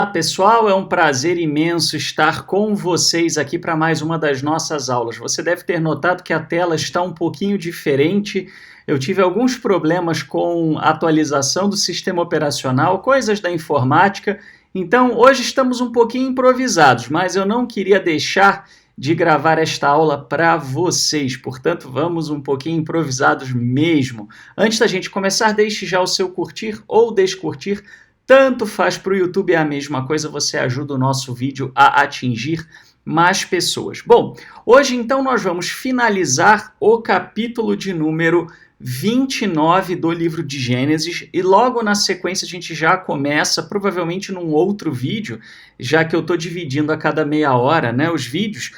Olá pessoal, é um prazer imenso estar com vocês aqui para mais uma das nossas aulas. Você deve ter notado que a tela está um pouquinho diferente. Eu tive alguns problemas com a atualização do sistema operacional, coisas da informática. Então hoje estamos um pouquinho improvisados, mas eu não queria deixar de gravar esta aula para vocês. Portanto, vamos um pouquinho improvisados mesmo. Antes da gente começar, deixe já o seu curtir ou descurtir. Tanto faz para o YouTube, é a mesma coisa, você ajuda o nosso vídeo a atingir mais pessoas. Bom, hoje então nós vamos finalizar o capítulo de número 29 do livro de Gênesis e logo na sequência a gente já começa, provavelmente num outro vídeo, já que eu estou dividindo a cada meia hora, né, os vídeos,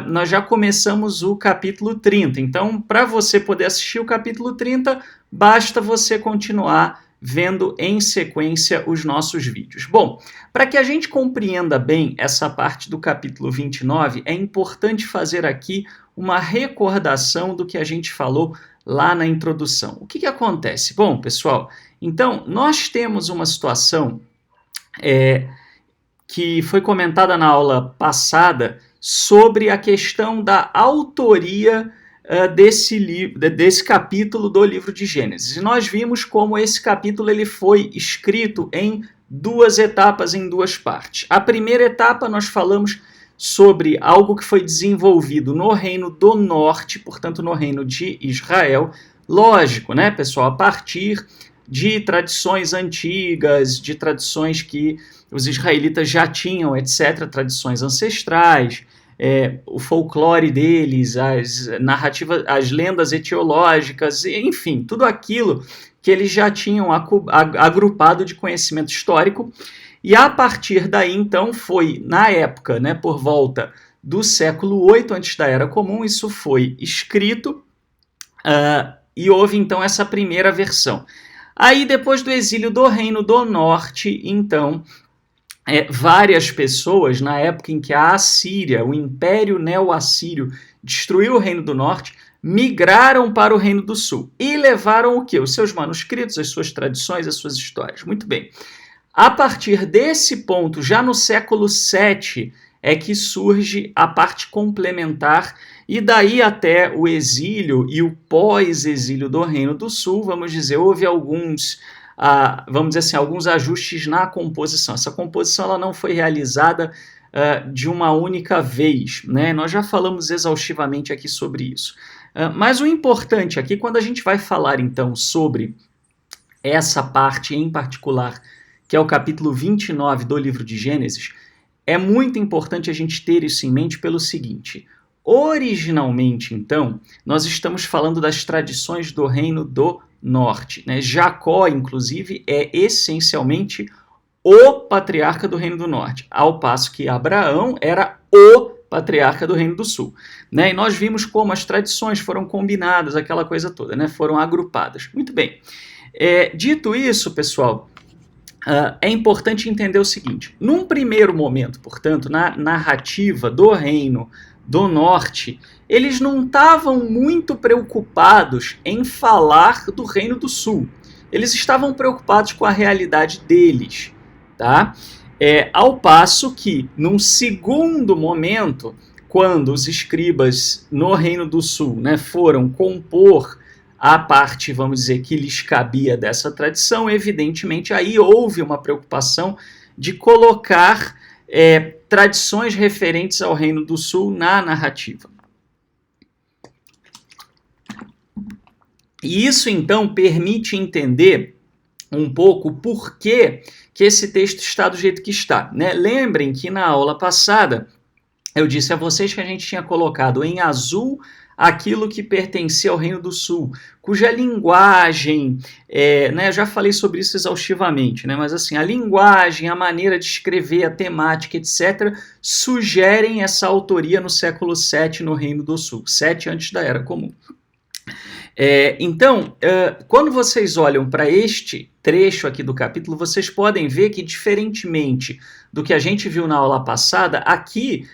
nós já começamos o capítulo 30. Então, para você poder assistir o capítulo 30, basta você continuar vendo em sequência os nossos vídeos. Bom, para que a gente compreenda bem essa parte do capítulo 29, é importante fazer aqui uma recordação do que a gente falou lá na introdução. O que acontece? Bom, pessoal, então nós temos uma situação que foi comentada na aula passada sobre a questão da autoria desse capítulo do livro de Gênesis. E nós vimos como esse capítulo ele foi escrito em duas etapas, em duas partes. A primeira etapa nós falamos sobre algo que foi desenvolvido no Reino do Norte, portanto no Reino de Israel. Lógico, né, pessoal? A partir de tradições antigas, de tradições que os israelitas já tinham, etc., tradições ancestrais, o folclore deles, as narrativas, as lendas etiológicas, enfim, tudo aquilo que eles já tinham agrupado de conhecimento histórico. E a partir daí, então, foi na época, né, por volta do século 8 antes da Era Comum, isso foi escrito e houve então essa primeira versão. Aí, depois do exílio do Reino do Norte, então, várias pessoas, na época em que a Assíria, o Império Neo-Assírio, destruiu o Reino do Norte, migraram para o Reino do Sul e levaram o quê? Os seus manuscritos, as suas tradições, as suas histórias. Muito bem. A partir desse ponto, já no século VII, é que surge a parte complementar e daí até o exílio e o pós-exílio do Reino do Sul, vamos dizer, houve alguns ajustes na composição. Essa composição ela não foi realizada de uma única vez, né? Nós já falamos exaustivamente aqui sobre isso. Mas o importante aqui, quando a gente vai falar então sobre essa parte em particular, que é o capítulo 29 do livro de Gênesis, é muito importante a gente ter isso em mente pelo seguinte: originalmente, então, nós estamos falando das tradições do Reino do Norte, né? Jacó, inclusive, é essencialmente o patriarca do Reino do Norte, ao passo que Abraão era o patriarca do Reino do Sul, né? E nós vimos como as tradições foram combinadas, aquela coisa toda, né? Foram agrupadas. Muito bem. Dito isso, pessoal, é importante entender o seguinte: num primeiro momento, portanto, na narrativa do Reino do Norte, eles não estavam muito preocupados em falar do Reino do Sul. Eles estavam preocupados com a realidade deles, tá? Ao passo que, num segundo momento, quando os escribas no Reino do Sul, né, foram compor a parte, vamos dizer, que lhes cabia dessa tradição, evidentemente aí houve uma preocupação de colocar tradições referentes ao Reino do Sul na narrativa. E isso, então, permite entender um pouco por que esse texto está do jeito que está, né? Lembrem que na aula passada eu disse a vocês que a gente tinha colocado em azul aquilo que pertencia ao Reino do Sul, cuja linguagem, né, eu já falei sobre isso exaustivamente, né, mas assim, a linguagem, a maneira de escrever, a temática, etc., sugerem essa autoria no século VII no Reino do Sul, 7 antes da Era Comum. Então, quando vocês olham para este trecho aqui do capítulo, vocês podem ver que, diferentemente do que a gente viu na aula passada, aqui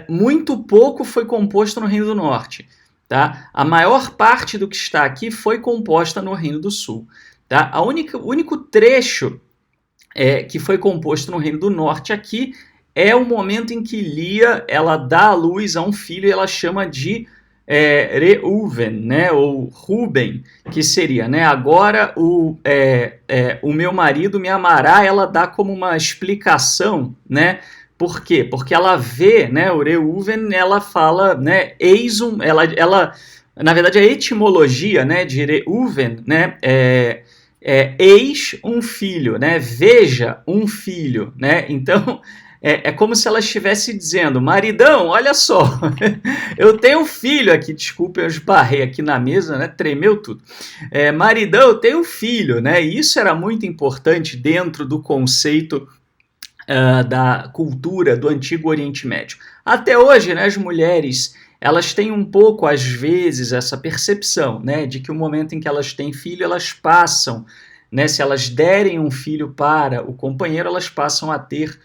muito pouco foi composto no Reino do Norte. Tá? A maior parte do que está aqui foi composta no Reino do Sul. Tá? O único trecho que foi composto no Reino do Norte. Aqui é o momento em que Lia ela dá à luz a um filho e ela chama de Reuven, né, ou Ruben, que seria, né, agora o meu marido me amará. Ela dá como uma explicação, né, por quê? Porque ela vê, né, o Reuven, ela fala, né, ela na verdade a etimologia, né, de Reuven, né, eis um filho, né, veja um filho, né, então é como se ela estivesse dizendo, maridão, olha só, eu tenho um filho aqui, desculpa, eu esbarrei aqui na mesa, né, tremeu tudo. Maridão, eu tenho um filho, né, e isso era muito importante dentro do conceito da cultura do Antigo Oriente Médio. Até hoje, né, as mulheres elas têm um pouco, às vezes, essa percepção, né, de que o momento em que elas têm filho, elas passam, né, se elas derem um filho para o companheiro, elas passam a ter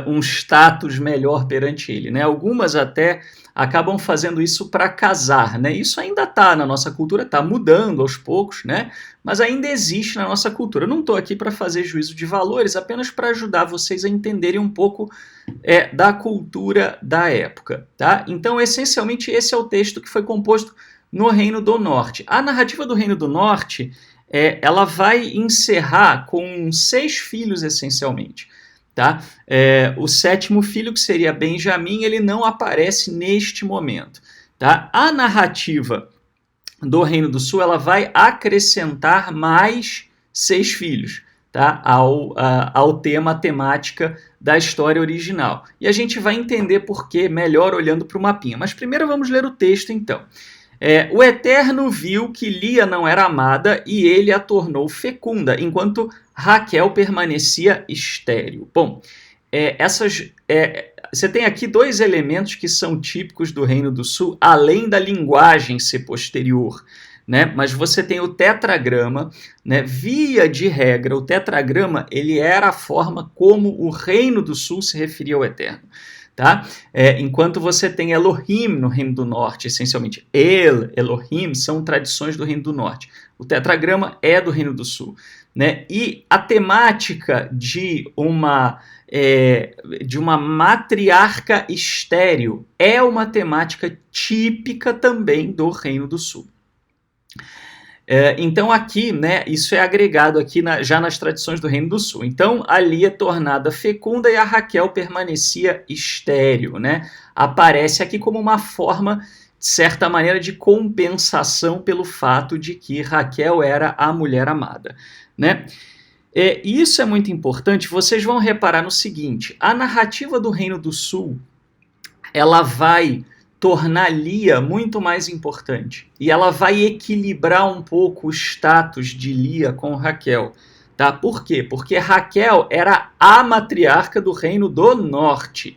um status melhor perante ele, né? Algumas até acabam fazendo isso para casar, né? Isso ainda está na nossa cultura, está mudando aos poucos, né? Mas ainda existe na nossa cultura. Eu não estou aqui para fazer juízo de valores, apenas para ajudar vocês a entenderem um pouco da cultura da época, tá? Então, essencialmente, esse é o texto que foi composto no Reino do Norte. A narrativa do Reino do Norte, ela vai encerrar com 6 filhos, essencialmente. Tá? O 7º filho, que seria Benjamim, ele não aparece neste momento. Tá? A narrativa do Reino do Sul ela vai acrescentar mais 6 filhos, tá? ao tema, a temática da história original. E a gente vai entender por quê melhor olhando para o mapinha. Mas primeiro vamos ler o texto, então. O Eterno viu que Lia não era amada e ele a tornou fecunda, enquanto Raquel permanecia estéril. Bom, você tem aqui 2 elementos que são típicos do Reino do Sul, além da linguagem ser posterior, né? Mas você tem o tetragrama, né? Via de regra, o tetragrama ele era a forma como o Reino do Sul se referia ao Eterno. Tá? Enquanto você tem Elohim no Reino do Norte, essencialmente Elohim são tradições do Reino do Norte. O tetragrama é do Reino do Sul, né? E a temática de uma matriarca estéril é uma temática típica também do Reino do Sul. Então aqui, né, isso é agregado aqui já nas tradições do Reino do Sul. Então a Lia é tornada fecunda e a Raquel permanecia estéril, né? Aparece aqui como uma forma, de certa maneira, de compensação pelo fato de que Raquel era a mulher amada, né? Isso é muito importante. Vocês vão reparar no seguinte: a narrativa do Reino do Sul ela vai tornar Lia muito mais importante. E ela vai equilibrar um pouco o status de Lia com Raquel. Tá? Por quê? Porque Raquel era a matriarca do Reino do Norte.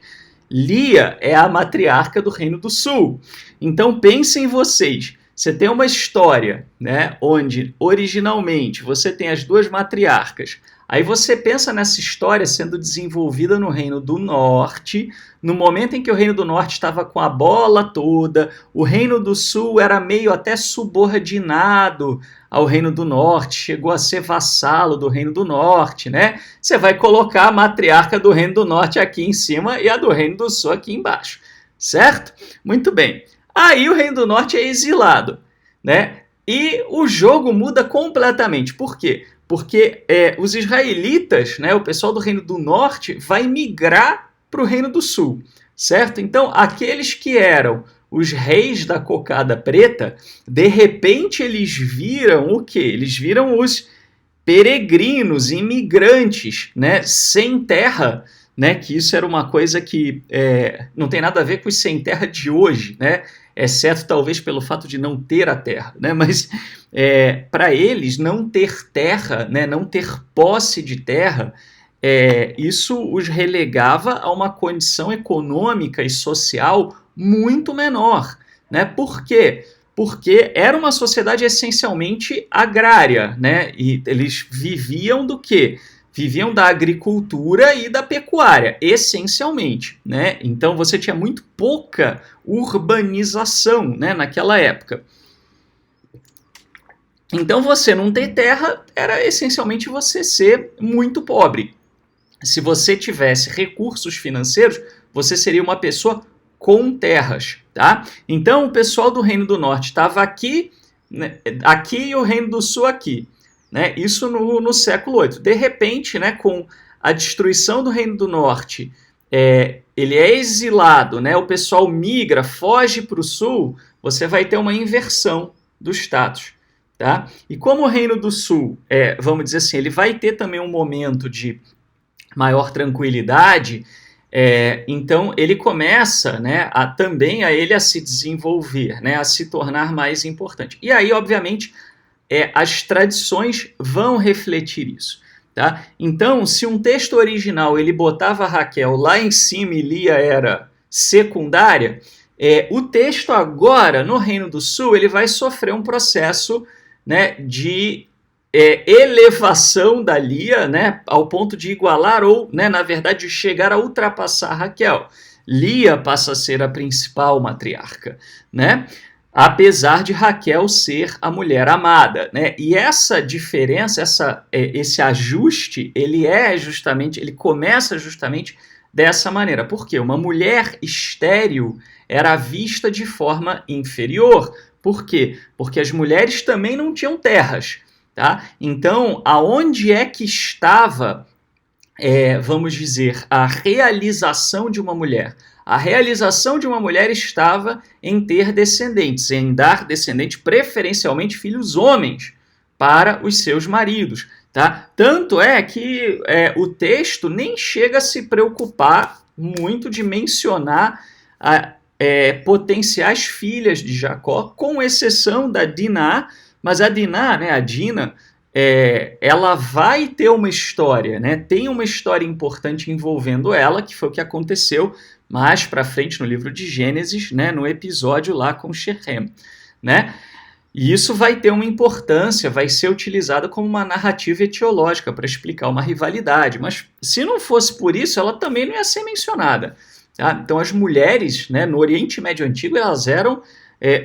Lia é a matriarca do Reino do Sul. Então pensem vocês. Você tem uma história, né, onde originalmente você tem as 2 matriarcas. Aí você pensa nessa história sendo desenvolvida no Reino do Norte, no momento em que o Reino do Norte estava com a bola toda, o Reino do Sul era meio até subordinado ao Reino do Norte, chegou a ser vassalo do Reino do Norte, né? Você vai colocar a matriarca do Reino do Norte aqui em cima e a do Reino do Sul aqui embaixo, certo? Muito bem. Aí o Reino do Norte é exilado, né? E o jogo muda completamente. Por quê? Porque os israelitas, né, o pessoal do Reino do Norte, vai migrar para o Reino do Sul, certo? Então, aqueles que eram os reis da cocada preta, de repente eles viram o quê? Eles viram os peregrinos, imigrantes, né, sem terra, né, que isso era uma coisa que não tem nada a ver com os sem terra de hoje, né? Exceto talvez pelo fato de não ter a terra, né? Mas para eles não ter terra, né, não ter posse de terra, isso os relegava a uma condição econômica e social muito menor, né? Por quê? Porque era uma sociedade essencialmente agrária, né? E eles viviam do quê? Viviam da agricultura e da pecuária, essencialmente, né? Então você tinha muito pouca urbanização, né, naquela época. Então você não ter terra era essencialmente você ser muito pobre, se você tivesse recursos financeiros, você seria uma pessoa com terras, tá? Então, o pessoal do Reino do Norte estava aqui, né, aqui e o Reino do Sul aqui, né? Isso no século VIII. De repente, né, com a destruição do Reino do Norte, ele é exilado, né? O pessoal migra, foge para o Sul, você vai ter uma inversão do status, tá? E como o Reino do Sul, vamos dizer assim, ele vai ter também um momento de maior tranquilidade, então ele começa, né, também a ele a se desenvolver, né, a se tornar mais importante. E aí, obviamente, as tradições vão refletir isso. Tá? Então, se um texto original ele botava Raquel lá em cima e Lia era secundária, o texto agora, no Reino do Sul, ele vai sofrer um processo, né, de elevação da Lia, né, ao ponto de igualar ou, né, na verdade, de chegar a ultrapassar Raquel. Lia passa a ser a principal matriarca, né? Apesar de Raquel ser a mulher amada, né? E essa diferença, esse ajuste, ele começa justamente dessa maneira. Por quê? Uma mulher estéril era vista de forma inferior. Por quê? Porque as mulheres também não tinham terras, tá? Então, aonde é que estava, vamos dizer, a realização de uma mulher? A realização de uma mulher estava em ter descendentes, em dar descendentes, preferencialmente filhos homens, para os seus maridos. Tá? Tanto é que o texto nem chega a se preocupar muito de mencionar potenciais filhas de Jacó, com exceção da Diná, mas a Diná, né, a Dina, ela vai ter uma história, né? Tem uma história importante envolvendo ela, que foi o que aconteceu mais para frente no livro de Gênesis, né, no episódio lá com Shechem, né? E isso vai ter uma importância, vai ser utilizada como uma narrativa etiológica para explicar uma rivalidade, mas se não fosse por isso, ela também não ia ser mencionada. Tá? Então as mulheres, né, no Oriente Médio Antigo, elas eram,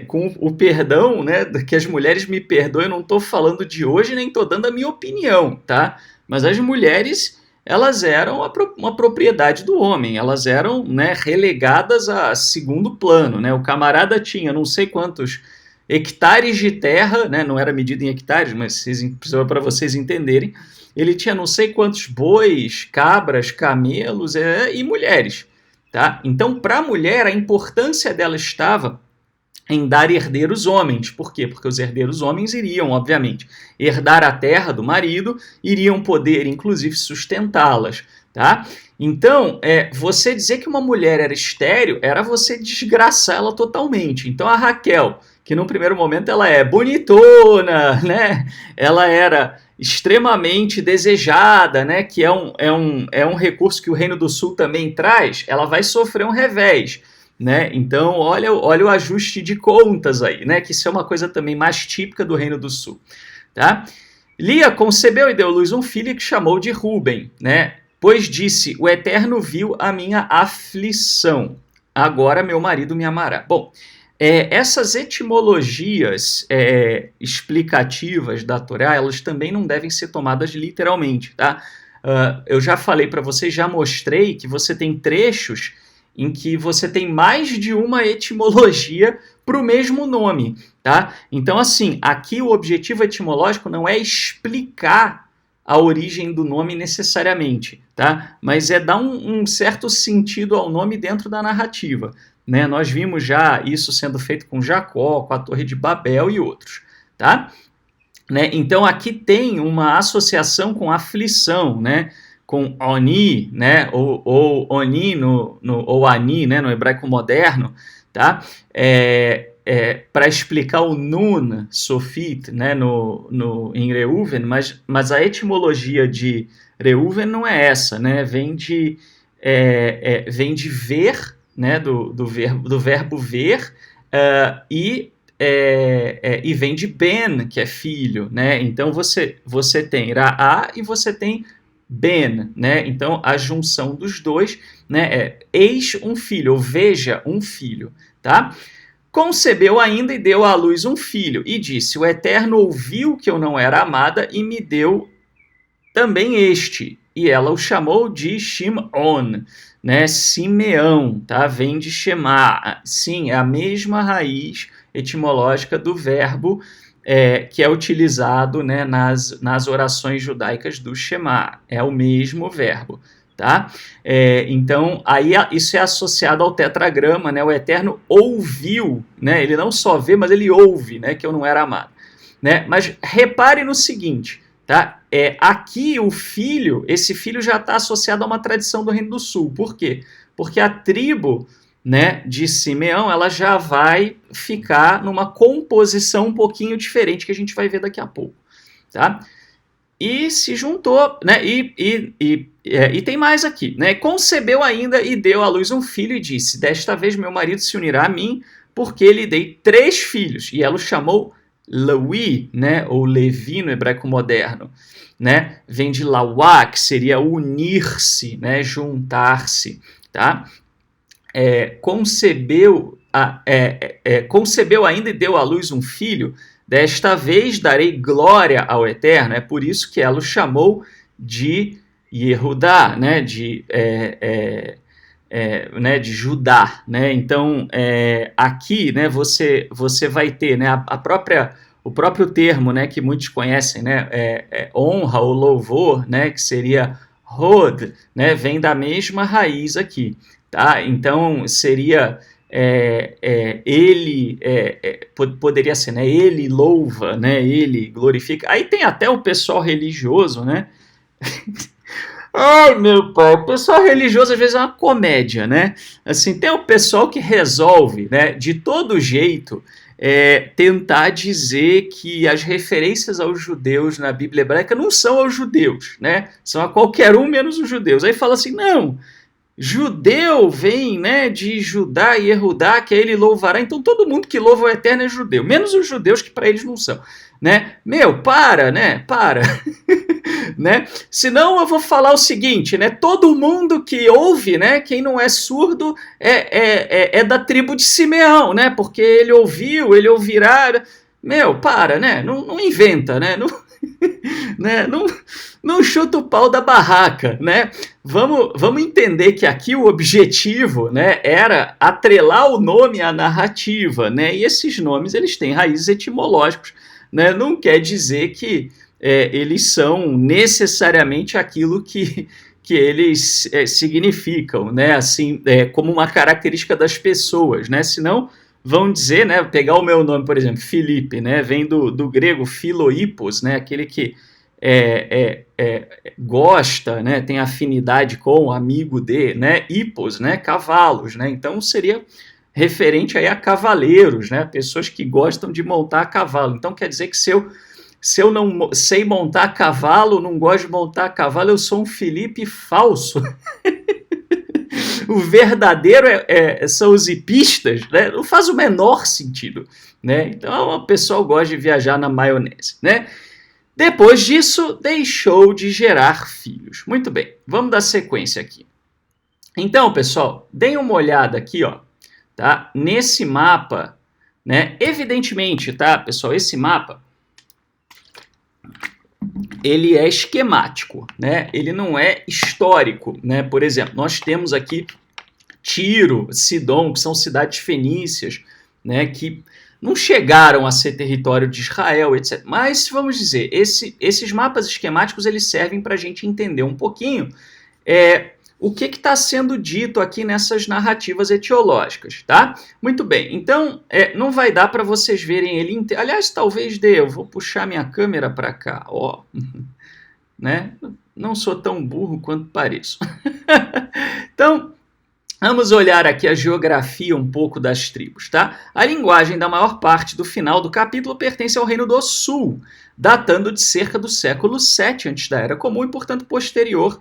com o perdão, né, que as mulheres me perdoem, eu não estou falando de hoje, nem estou dando a minha opinião, tá? Mas as mulheres, elas eram uma propriedade do homem, elas eram, né, relegadas a segundo plano, né? O camarada tinha não sei quantos hectares de terra, né, não era medido em hectares, mas para vocês entenderem, ele tinha não sei quantos bois, cabras, camelos e mulheres. Tá? Então, para a mulher, a importância dela estava em dar herdeiros homens. Por quê? Porque os herdeiros homens iriam, obviamente, herdar a terra do marido, iriam poder, inclusive, sustentá-las. Tá? Então, você dizer que uma mulher era estéril era você desgraçar ela totalmente. Então, a Raquel, que num primeiro momento ela é bonitona, né? Ela era extremamente desejada, né? Que é um recurso que o Reino do Sul também traz, ela vai sofrer um revés. Né? Então, olha o ajuste de contas aí, né? Que isso é uma coisa também mais típica do Reino do Sul. Tá? Lia concebeu e deu à luz um filho que chamou de Ruben, né? Pois disse, o Eterno viu a minha aflição, agora meu marido me amará. Bom, essas etimologias explicativas da Torá, elas também não devem ser tomadas literalmente, tá? Eu já falei para vocês, já mostrei que você tem trechos em que você tem mais de uma etimologia para o mesmo nome, tá? Então, assim, aqui o objetivo etimológico não é explicar a origem do nome necessariamente, tá? Mas é dar um certo sentido ao nome dentro da narrativa, né? Nós vimos já isso sendo feito com Jacó, com a Torre de Babel e outros, tá? Né? Então, aqui tem uma associação com aflição, né? Com Oni, né, ou Oni ou Ani, né, no hebraico moderno, tá? Para explicar o Nun Sofit, né, em Reuven, mas a etimologia de Reuven não é essa, né? Vem de ver, né, do verbo ver, e vem de Ben, que é filho, né? Então você tem Raá e você tem Ben, né? Então a junção dos dois, né, eis um filho, ou veja um filho, tá? Concebeu ainda e deu à luz um filho, e disse, o Eterno ouviu que eu não era amada e me deu também este, e ela o chamou de Shimon, né? Simeão, tá? Vem de Shema. Sim, é a mesma raiz etimológica do verbo que é utilizado, né, nas orações judaicas do Shema. É o mesmo verbo, tá? Então, aí isso é associado ao tetragrama, né? O Eterno ouviu, né? Ele não só vê, mas ele ouve, né? Que eu não era amado, né? Mas repare no seguinte, tá? Aqui o filho, esse filho já está associado a uma tradição do Reino do Sul. Por quê? Porque a tribo, né, de Simeão, ela já vai ficar numa composição um pouquinho diferente que a gente vai ver daqui a pouco, tá? E se juntou, né? E tem mais aqui, né? Concebeu ainda e deu à luz um filho e disse: desta vez meu marido se unirá a mim, porque lhe dei 3 filhos. E ela o chamou Lewi, né? Ou Levi no hebraico moderno, né? Vem de Lawá, que seria unir-se, né? Juntar-se, tá? Concebeu ainda e deu à luz um filho. Desta vez darei glória ao Eterno. É por isso que ela o chamou de Yehudá, né? Né, de Judá, né? Então aqui, né, você vai ter, né, o próprio termo, né, que muitos conhecem, né, honra ou louvor, né, que seria Hod, né, vem da mesma raiz aqui, tá? Então seria ele, poderia ser, né, ele louva, né, ele glorifica. Aí tem até o pessoal religioso, né? Ai, meu pai, o pessoal religioso às vezes é uma comédia, né? Assim, tem o pessoal que resolve, né, de todo jeito, tentar dizer que as referências aos judeus na Bíblia hebraica não são aos judeus, né? São a qualquer um menos os judeus. Aí fala assim, não, judeu vem, né, de Judá e Yehudá, que ele louvará. Então todo mundo que louva o Eterno é judeu, menos os judeus que para eles não são, né? Meu, para, né? Para. Né? Senão eu vou falar o seguinte, né? Todo mundo que ouve, né? Quem não é surdo é da tribo de Simeão, né? Porque ele ouviu, ele ouvirá. Meu, para, né? Não inventa, né? Não, né? Não chuta o pau da barraca, né? Vamos entender que aqui o objetivo, né, era atrelar o nome à narrativa, né? E esses nomes eles têm raízes etimológicas, né? Não quer dizer que eles são necessariamente aquilo que eles significam, né? Assim, como uma característica das pessoas, né? Senão vão dizer, né? Pegar o meu nome, por exemplo, Felipe, né? Vem do grego philoipos, né? Aquele que gosta, né? Tem afinidade com, amigo de, né? Hipos, né? Cavalos, né? Então seria referente aí a cavaleiros, né? Pessoas que gostam de montar a cavalo. Então quer dizer que se eu não sei montar a cavalo, não gosto de montar a cavalo, eu sou um Felipe falso. O verdadeiro são os hipistas, né? Não faz o menor sentido, né? Então o pessoal gosta de viajar na maionese, né? Depois disso, deixou de gerar filhos. Muito bem, vamos dar sequência aqui. Então, pessoal, deem uma olhada aqui, ó, tá? Nesse mapa, né? Evidentemente, tá, pessoal, esse mapa ele é esquemático, né? Ele não é histórico, né? Por exemplo, nós temos aqui Tiro, Sidom, que são cidades fenícias, né? Que não chegaram a ser território de Israel, etc. Mas, vamos dizer, esses mapas esquemáticos eles servem para a gente entender um pouquinho o que está sendo dito aqui nessas narrativas etiológicas, tá? Muito bem, então não vai dar para vocês verem ele inteiro. Aliás, talvez dê, eu vou puxar minha câmera para cá, ó. Né? Não sou tão burro quanto pareço. Então, vamos olhar aqui a geografia um pouco das tribos, tá? A linguagem da maior parte do final do capítulo pertence ao Reino do Sul, datando de cerca do século 7 antes da Era Comum e, portanto, posterior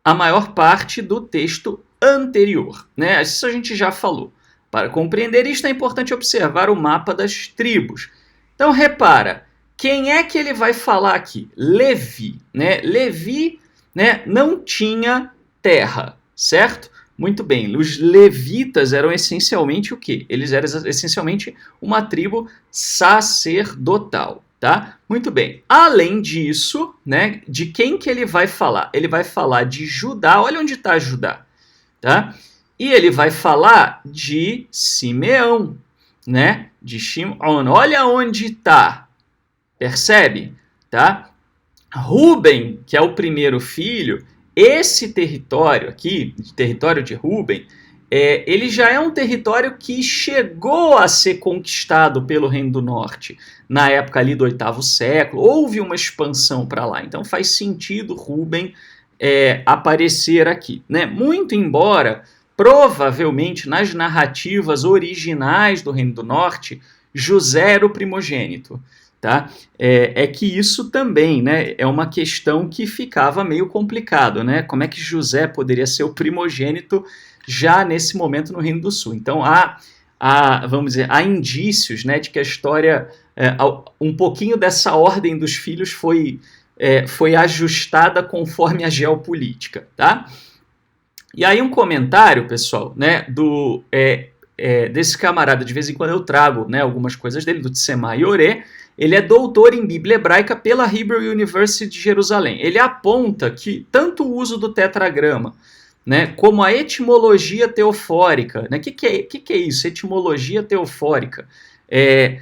a maior parte do texto anterior, né? Isso a gente já falou. Para compreender isto é importante observar o mapa das tribos. Então repara, quem é que ele vai falar aqui? Levi, né? Levi, né, não tinha terra, certo? Muito bem, os levitas eram essencialmente o quê? Eles eram essencialmente uma tribo sacerdotal, Tá? Muito bem. Além disso, né, de quem que ele vai falar? Ele vai falar de Judá. Olha onde está Judá. Tá? E ele vai falar de Simeão, né? De Shimon. Olha onde está. Percebe? Tá? Ruben, que é o primeiro filho, esse território aqui, território de Ruben, ele já é um território que chegou a ser conquistado pelo Reino do Norte na época ali do 8º século. Houve uma expansão para lá, então faz sentido Ruben aparecer aqui, né? Muito embora, provavelmente, nas narrativas originais do Reino do Norte, José era o primogênito. Tá? Que isso também, né, é uma questão que ficava meio complicado, né? Como é que José poderia ser o primogênito já nesse momento no Reino do Sul? Então vamos dizer, há indícios, né, de que a história, um pouquinho dessa ordem dos filhos foi ajustada conforme a geopolítica, tá? E aí um comentário, pessoal, né, desse camarada, de vez em quando eu trago, né, algumas coisas dele, do Tsemah Yoreh. Ele é doutor em Bíblia Hebraica pela Hebrew University de Jerusalém. Ele aponta que tanto o uso do tetragrama, né, como a etimologia teofórica, né, que é isso? Etimologia teofórica é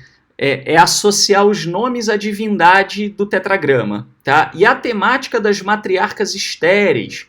associar os nomes à divindade do tetragrama, tá? E a temática das matriarcas estéreis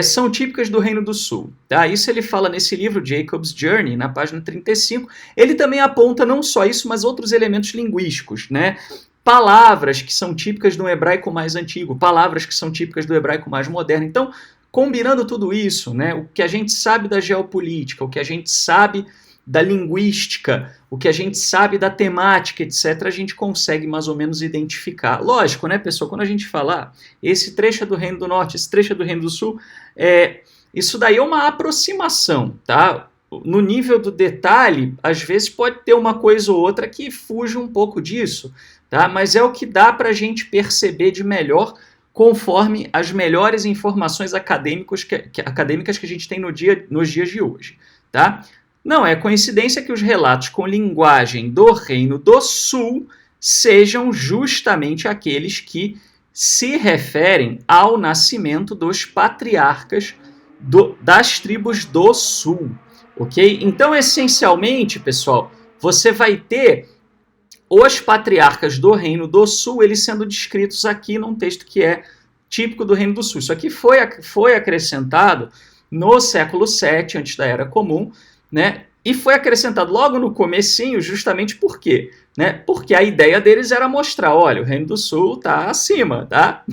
são típicas do Reino do Sul. Tá? Isso ele fala nesse livro, Jacob's Journey, na página 35. Ele também aponta não só isso, mas outros elementos linguísticos, né? Palavras que são típicas do hebraico mais antigo, palavras que são típicas do hebraico mais moderno. Então, combinando tudo isso, né, o que a gente sabe da geopolítica, o que a gente sabe da linguística, o que a gente sabe da temática, etc., a gente consegue mais ou menos identificar. Lógico, né, pessoal, quando a gente falar esse trecho é do Reino do Norte, esse trecho é do Reino do Sul, isso daí é uma aproximação, tá? No nível do detalhe, às vezes pode ter uma coisa ou outra que fuja um pouco disso, tá? Mas é o que dá para a gente perceber de melhor conforme as melhores informações acadêmicas que a gente tem nos dias de hoje, tá? Não é coincidência que os relatos com linguagem do Reino do Sul sejam justamente aqueles que se referem ao nascimento dos patriarcas das tribos do Sul, ok? Então, essencialmente, pessoal, você vai ter os patriarcas do Reino do Sul, eles sendo descritos aqui num texto que é típico do Reino do Sul. Isso aqui foi acrescentado no século VII, antes da Era Comum, né? E foi acrescentado logo no comecinho, justamente por quê? Né? Porque a ideia deles era mostrar, olha, o Reino do Sul está acima, tá?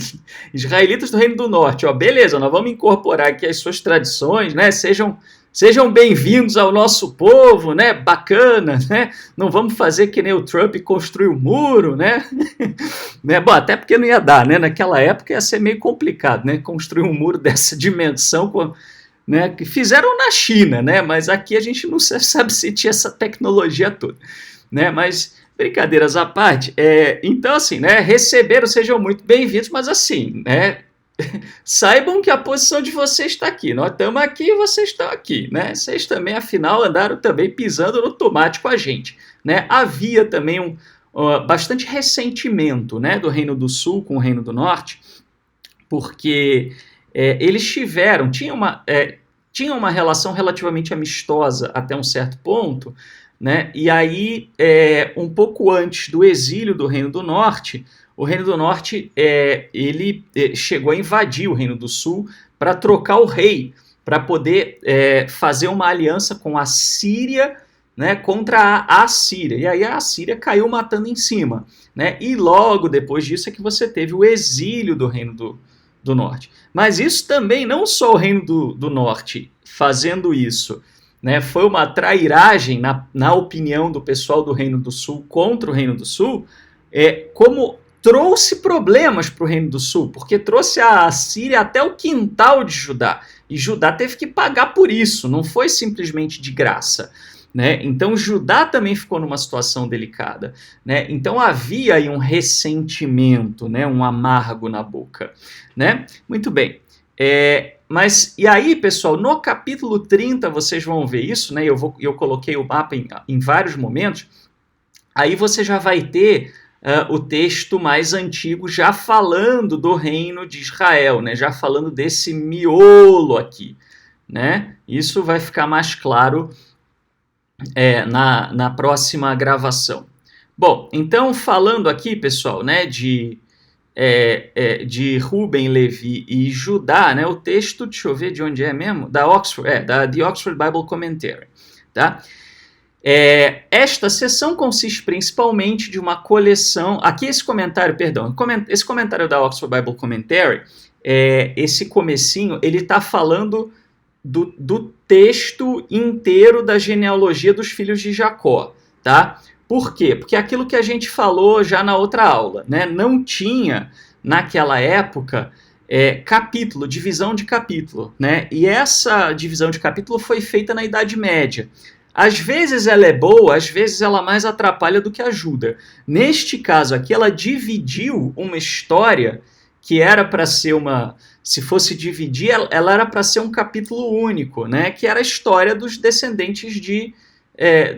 Israelitas do Reino do Norte, ó, beleza, nós vamos incorporar aqui as suas tradições, né? Sejam bem-vindos ao nosso povo, né? Bacana, né? Não vamos fazer que nem o Trump construiu o muro, né? Bom, até porque não ia dar, né? Naquela época ia ser meio complicado, né? Construir um muro dessa dimensão, né? Que fizeram na China, né? Mas aqui a gente não sabe se tinha essa tecnologia toda, né? Mas brincadeiras à parte, então assim, né? Receberam, sejam muito bem-vindos, mas assim, né? Saibam que a posição de vocês está aqui. Nós estamos aqui e vocês estão aqui, né? Vocês também, afinal, andaram também pisando no tomate com a gente, né? Havia também bastante ressentimento, né, do Reino do Sul com o Reino do Norte, porque eles tinham uma relação relativamente amistosa até um certo ponto, né? E aí, um pouco antes do exílio do Reino do Norte, o Reino do Norte ele chegou a invadir o Reino do Sul para trocar o rei, para poder fazer uma aliança com a Síria, né, contra a Assíria. E aí a Assíria caiu matando em cima, né? E logo depois disso é que você teve o exílio do Reino do Norte. Mas isso também, não só o Reino do Norte fazendo isso, né, foi uma trairagem, na opinião do pessoal do Reino do Sul contra o Reino do Sul, como trouxe problemas para o Reino do Sul, porque trouxe a Assíria até o quintal de Judá, e Judá teve que pagar por isso, não foi simplesmente de graça, né? Então Judá também ficou numa situação delicada, né? Então havia aí um ressentimento, né? Um amargo na boca, né? Muito bem. Mas, e aí, pessoal, no capítulo 30 vocês vão ver isso, né? Eu coloquei o mapa em vários momentos. Aí você já vai ter o texto mais antigo, já falando do reino de Israel, né? Já falando desse miolo aqui, né? Isso vai ficar mais claro na próxima gravação. Bom, então falando aqui, pessoal, né, de Rubem, Levi e Judá, né, o texto, deixa eu ver de onde é mesmo, da The Oxford Bible Commentary, tá? Esta seção consiste principalmente de uma coleção, aqui esse comentário da Oxford Bible Commentary, esse comecinho, ele está falando do texto inteiro da genealogia dos filhos de Jacó, tá? Por quê? Porque aquilo que a gente falou já na outra aula, né? Não tinha, naquela época, capítulo, divisão de capítulo, né? E essa divisão de capítulo foi feita na Idade Média. Às vezes ela é boa, às vezes ela mais atrapalha do que ajuda. Neste caso aqui, ela dividiu uma história que era para ser se fosse dividir, ela era para ser um capítulo único, né? Que era a história dos descendentes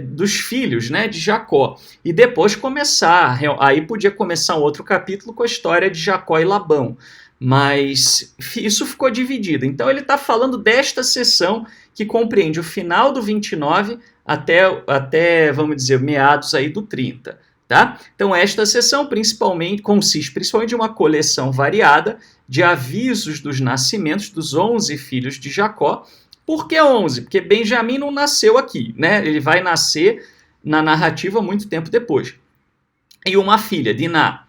dos filhos, né, de Jacó. E depois aí podia começar um outro capítulo com a história de Jacó e Labão. Mas isso ficou dividido. Então ele está falando desta seção que compreende o final do 29 até, vamos dizer, meados aí do 30. Tá? Então esta seção consiste principalmente de uma coleção variada de avisos dos nascimentos dos 11 filhos de Jacó. Por que 11? Porque Benjamim não nasceu aqui, né? Ele vai nascer na narrativa muito tempo depois. E uma filha, Diná,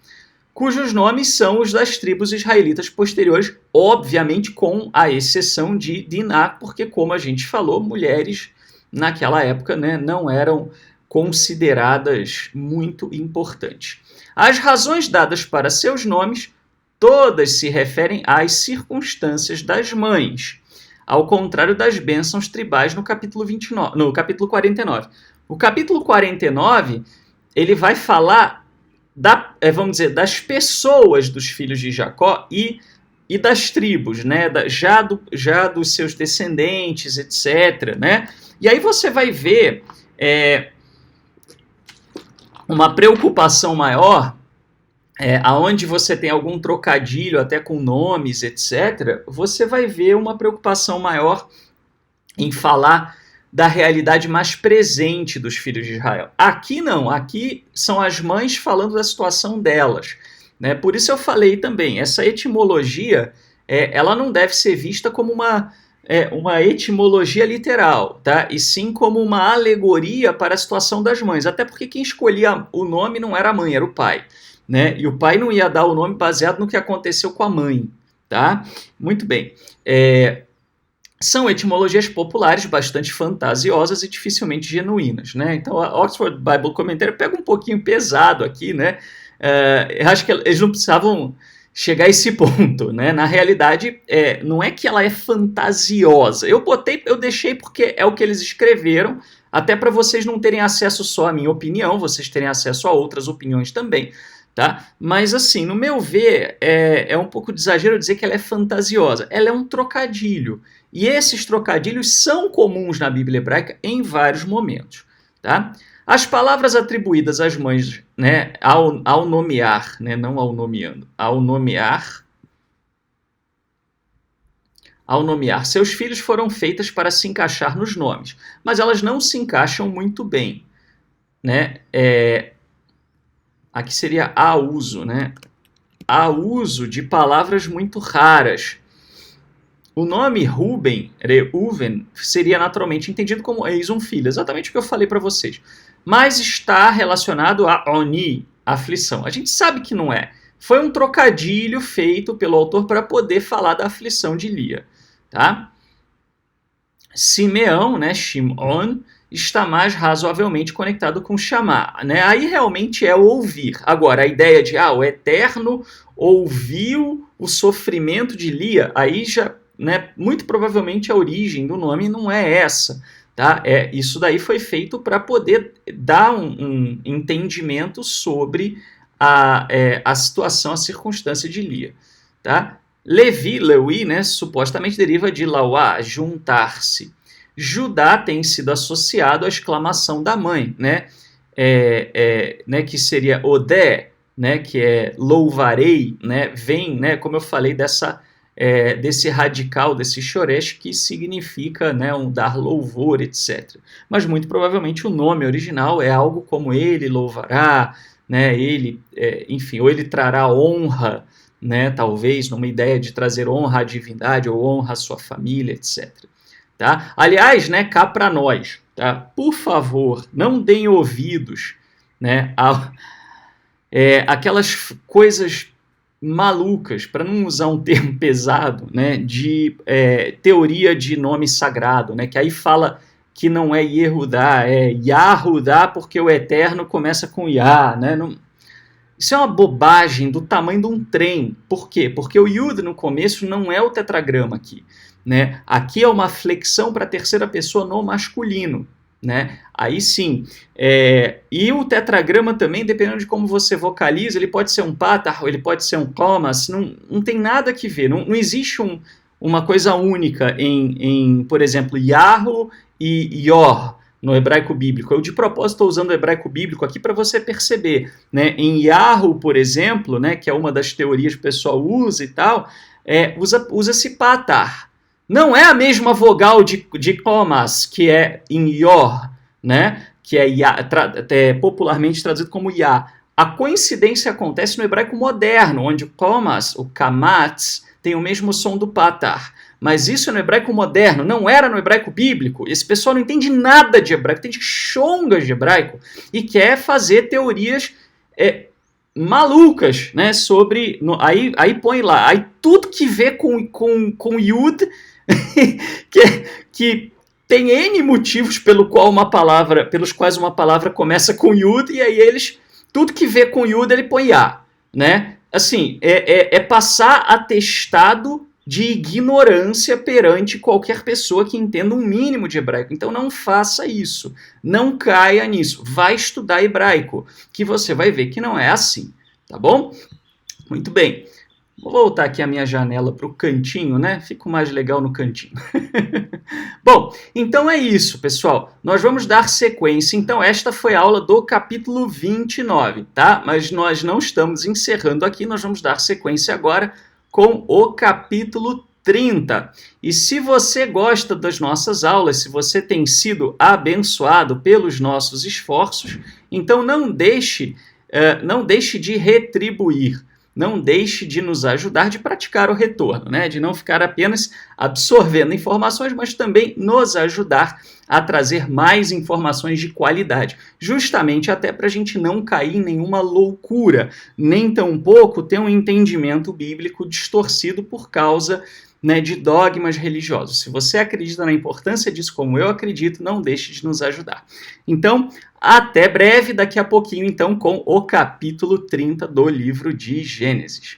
cujos nomes são os das tribos israelitas posteriores, obviamente com a exceção de Diná, porque, como a gente falou, mulheres naquela época, né, não eram consideradas muito importantes. As razões dadas para seus nomes, todas se referem às circunstâncias das mães, ao contrário das bênçãos tribais no capítulo 49. O capítulo 49, ele vai falar das pessoas dos filhos de Jacó e das tribos, né? já dos seus descendentes, etc. Né? E aí você vai ver uma preocupação maior, aonde você tem algum trocadilho até com nomes, etc., você vai ver uma preocupação maior em falar da realidade mais presente dos filhos de Israel. Aqui não, aqui são as mães falando da situação delas. Né? Por isso eu falei também, essa etimologia, ela não deve ser vista como uma etimologia literal, tá? E sim como uma alegoria para a situação das mães, até porque quem escolhia o nome não era a mãe, era o pai. Né? E o pai não ia dar o nome baseado no que aconteceu com a mãe. Tá? Muito bem. São etimologias populares bastante fantasiosas e dificilmente genuínas. Né? Então a Oxford Bible Commentary pega um pouquinho pesado aqui. Né? Eu acho que eles não precisavam chegar a esse ponto. Né? Na realidade, não é que ela é fantasiosa. Eu deixei porque é o que eles escreveram, até para vocês não terem acesso só à minha opinião, vocês terem acesso a outras opiniões também. Tá? Mas assim, no meu ver, é um pouco de exagero dizer que ela é fantasiosa. Ela é um trocadilho. E esses trocadilhos são comuns na Bíblia hebraica em vários momentos. Tá? As palavras atribuídas às mães, né, ao nomear, né, não ao nomeando, ao nomear seus filhos foram feitas para se encaixar nos nomes, mas elas não se encaixam muito bem. Né? Aqui seria a uso, né? A uso de palavras muito raras. O nome Reuben, Reuven, seria naturalmente entendido como eis um filho, exatamente o que eu falei para vocês. Mas está relacionado a Oni, aflição. A gente sabe que não é. Foi um trocadilho feito pelo autor para poder falar da aflição de Lia. Tá? Simeão, né, Shimon, está mais razoavelmente conectado com chamar. Né? Aí realmente é o ouvir. Agora, a ideia de o Eterno ouviu o sofrimento de Lia, aí já, né, muito provavelmente a origem do nome não é essa. Tá? Isso daí foi feito para poder dar um entendimento sobre a situação, a circunstância de Lia. Tá? Lewi, né, supostamente deriva de Lauá, juntar-se. Judá tem sido associado à exclamação da mãe, né? Que seria Odé, né, que é louvarei, né, vem, né, como eu falei, desse radical, desse shoresh, que significa, né, dar louvor, etc. Mas muito provavelmente o nome original é algo como ele louvará, né, ele, enfim, ou ele trará honra, né, talvez numa ideia de trazer honra à divindade ou honra à sua família, etc. Tá? Aliás, né, cá para nós, tá? Por favor, não deem ouvidos, né, aquelas coisas malucas, para não usar um termo pesado, né, de teoria de nome sagrado, né, que aí fala que não é Yehudá, é Yahudá, porque o eterno começa com Yah, né, não, isso é uma bobagem do tamanho de um trem. Por quê? Porque o Yud no começo não é o tetragrama aqui, né? Aqui é uma flexão para a terceira pessoa no masculino, né? Aí sim. E o tetragrama também, dependendo de como você vocaliza, ele pode ser um patar, ele pode ser um comas, não tem nada que ver. Não existe uma coisa única em, por exemplo, Yahu e Yor no hebraico bíblico. Eu, de propósito, estou usando o hebraico bíblico aqui para você perceber. Né? Em Yahu, por exemplo, né, que é uma das teorias que o pessoal usa e tal, usa-se patar. Não é a mesma vogal de comas, que é em Yor, né? Que é popularmente traduzido como Ya. A coincidência acontece no hebraico moderno, onde o comas, o kamatz, tem o mesmo som do patar. Mas isso é no hebraico moderno, não era no hebraico bíblico. Esse pessoal não entende nada de hebraico, entende chongas de hebraico e quer fazer teorias malucas, né? Sobre. Aí põe lá, aí tudo que vê com Yud, que tem N motivos pelos quais uma palavra começa com Yud, e aí tudo que vê com Yud ele põe Ya, né? Assim, passar atestado de ignorância perante qualquer pessoa que entenda um mínimo de hebraico. Então não faça isso, não caia nisso, vai estudar hebraico, que você vai ver que não é assim, tá bom? Muito bem, vou voltar aqui a minha janela para o cantinho, né? Fico mais legal no cantinho. Bom, então é isso, pessoal. Nós vamos dar sequência. Então, esta foi a aula do capítulo 29, tá? Mas nós não estamos encerrando aqui, nós vamos dar sequência agora com o capítulo 30. E se você gosta das nossas aulas, se você tem sido abençoado pelos nossos esforços, então não deixe de retribuir. Não deixe de nos ajudar, de praticar o retorno, né? De não ficar apenas absorvendo informações, mas também nos ajudar a trazer mais informações de qualidade, justamente até para a gente não cair em nenhuma loucura, nem tampouco ter um entendimento bíblico distorcido por causa, né, de dogmas religiosos. Se você acredita na importância disso, como eu acredito, não deixe de nos ajudar. Então, até breve, daqui a pouquinho, então, com o capítulo 30 do livro de Gênesis.